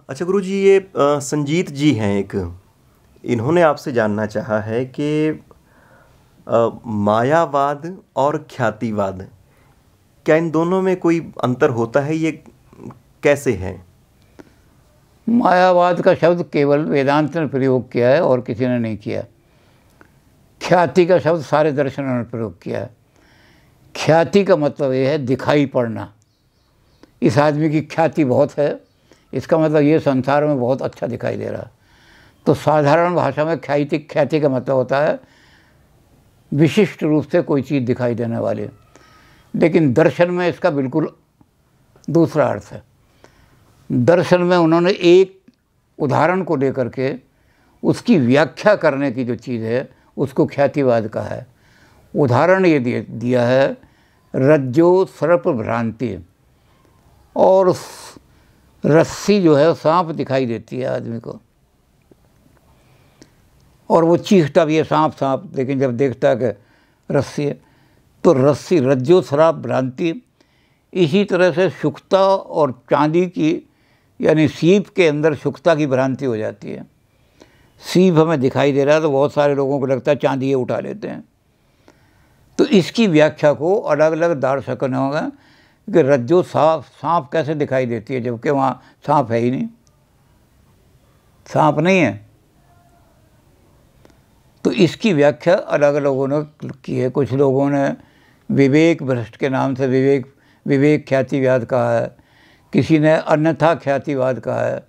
अच्छा गुरुजी, ये संजीत जी हैं एक, इन्होंने आपसे जानना चाहा है कि मायावाद और ख्यातिवाद, क्या इन दोनों में कोई अंतर होता है? ये कैसे है? मायावाद का शब्द केवल वेदांत ने प्रयोग किया है और किसी ने नहीं किया। ख्याति का शब्द सारे दर्शनों ने प्रयोग किया है। ख्याति का मतलब ये है दिखाई पड़ना। इस आदमी की ख्याति बहुत है, इसका मतलब ये संसार में बहुत अच्छा दिखाई दे रहा है। तो साधारण भाषा में ख्याति का मतलब होता है विशिष्ट रूप से कोई चीज़ दिखाई देने वाली। लेकिन दर्शन में इसका बिल्कुल दूसरा अर्थ है। दर्शन में उन्होंने एक उदाहरण को लेकर के उसकी व्याख्या करने की जो चीज़ है उसको ख्यातिवाद कहा है। उदाहरण ये दिया है रज्जो सर्प भ्रांति, और रस्सी जो है सांप दिखाई देती है आदमी को, और वो चीखता भी है सांप सांप, लेकिन जब देखता है कि रस्सी है तो रस्सी रज्जो सर्प भ्रांति। इसी तरह से शुकता और चांदी की यानी सीप के अंदर शुकता की भ्रांति हो जाती है। सीप हमें दिखाई दे रहा है तो बहुत सारे लोगों को लगता है चांदी ये उठा लेते हैं। तो इसकी व्याख्या को अलग अलग दार्शकों ने होगा कि रज्जो सांप कैसे दिखाई देती है जबकि वहाँ सांप है ही नहीं, सांप नहीं है। तो इसकी व्याख्या अलग अलग लोगों ने की है। कुछ लोगों ने विवेक भ्रष्ट के नाम से विवेक ख्यातिवाद कहा है, किसी ने अन्यथा ख्यातिवाद कहा है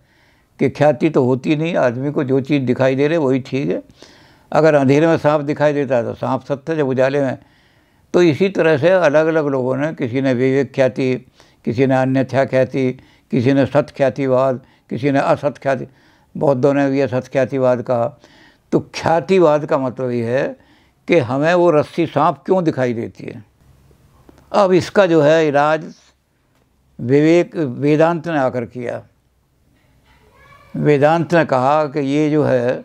कि ख्याति तो होती नहीं, आदमी को जो चीज़ दिखाई दे रही वही ठीक है। अगर अंधेरे में सांप दिखाई देता है तो सांप सत्य, जब उजाले में। तो इसी तरह से अलग अलग लोगों ने, किसी ने विवेक ख्याति, किसी ने अन्यथा ख्याति, किसी ने सत ख्यातिवाद, किसी ने असत ख्याति, बौद्धों ने भी असत ख्यातिवाद कहा। तो ख्यातिवाद का मतलब ये है कि हमें वो रस्सी सांप क्यों दिखाई देती है। अब इसका जो है इलाज वेदांत ने आकर किया। वेदांत ने कहा कि ये जो है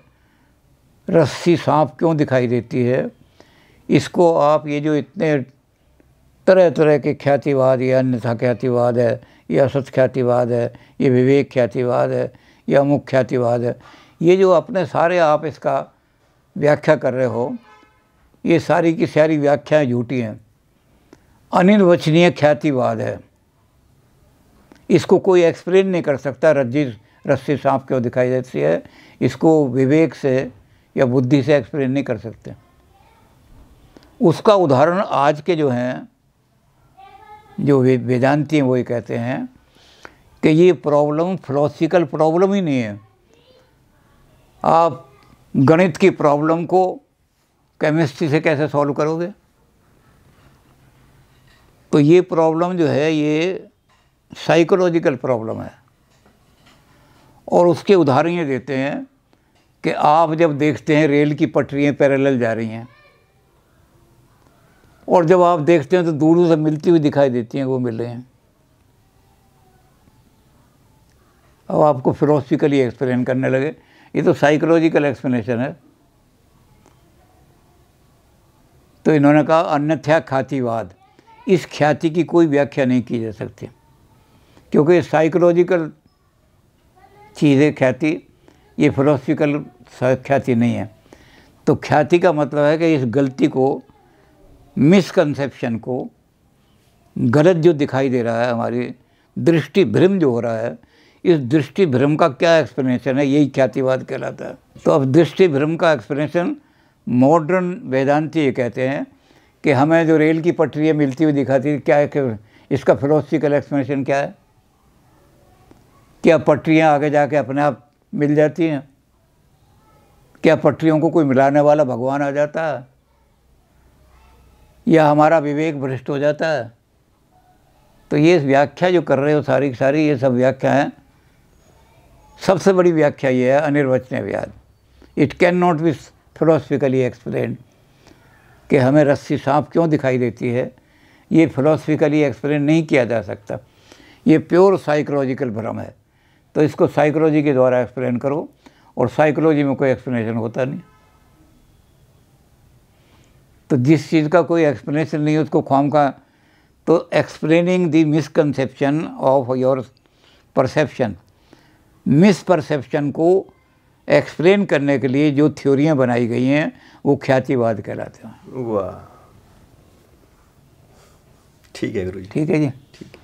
रस्सी सांप क्यों दिखाई देती है, इसको आप ये जो इतने तरह तरह के ख्यातिवाद, या अन्यथा ख्यातिवाद है, या असत ख्यातिवाद है, ये विवेक ख्यातिवाद है, या अमुक ख्यातिवाद है, ये जो अपने सारे आप इसका व्याख्या कर रहे हो, ये सारी की सारी व्याख्याएं झूठी हैं। अनिर्वचनीय ख्यातिवाद है, इसको कोई एक्सप्लेन नहीं कर सकता। रस्सी सांप क्यों दिखाई देती है, इसको विवेक से या बुद्धि से एक्सप्लेन नहीं कर सकते। उसका उदाहरण आज के जो हैं, जो वेदांती हैं, वही कहते हैं कि ये प्रॉब्लम फिलोसफिकल प्रॉब्लम ही नहीं है। आप गणित की प्रॉब्लम को केमिस्ट्री से कैसे सॉल्व करोगे? तो ये प्रॉब्लम जो है ये साइकोलॉजिकल प्रॉब्लम है। और उसके उदाहरण ये देते हैं कि आप जब देखते हैं रेल की पटरियाँ पैरेलल जा रही हैं, और जब आप देखते हैं तो दूर से मिलती हुई दिखाई देती हैं, वो मिल रहे हैं। अब आपको फिलोसफिकली एक्सप्लेन करने लगे, ये तो साइकोलॉजिकल एक्सप्लेनेशन है। तो इन्होंने कहा अन्यथा ख्यातिवाद, इस ख्याति की कोई व्याख्या नहीं की जा सकती क्योंकि साइकोलॉजिकल चीज़ है ख्याति, ये फिलोसफिकल ख्याति नहीं है। तो ख्याति का मतलब है कि इस गलती को, मिसकंसेप्शन को, गलत जो दिखाई दे रहा है, हमारी दृष्टि भ्रम जो हो रहा है, इस दृष्टि भ्रम का क्या एक्सप्लेनेशन है, यही ख्यातिवाद कहलाता है। तो अब दृष्टि भ्रम का एक्सप्लेनेशन मॉडर्न वेदांती ये कहते हैं कि हमें जो रेल की पटरियाँ मिलती हुई दिखाती है, क्या है कि इसका फिलोसफिकल एक्सप्लेनेशन क्या है? क्या पटरियाँ आगे जाके अपने आप मिल जाती हैं? क्या पटरियों को कोई मिलाने वाला भगवान आ जाता है, या हमारा विवेक भ्रष्ट हो जाता है? तो ये व्याख्या जो कर रहे हो सारी की सारी, ये सब व्याख्या है। सबसे बड़ी व्याख्या ये है अनिर्वचनीयवाद। It can not be philosophically explain कि हमें रस्सी सांप क्यों दिखाई देती है, ये फिलोसफिकली एक्सप्लेन नहीं किया जा सकता। ये प्योर साइकोलॉजिकल भ्रम है। तो इसको साइकोलॉजी के द्वारा एक्सप्लेन करो, और साइकोलॉजी में कोई एक्सप्लेनेशन होता नहीं। तो जिस चीज़ का कोई एक्सप्लेनेशन नहीं है उसको ख्वाम का, तो explaining the misconception of your perception, misperception को एक्सप्लेन करने के लिए जो थ्योरियाँ बनाई गई हैं वो ख्यातिवाद कहलाते हैं। वाह, ठीक है गुरु जी। ठीक है जी। ठीक है।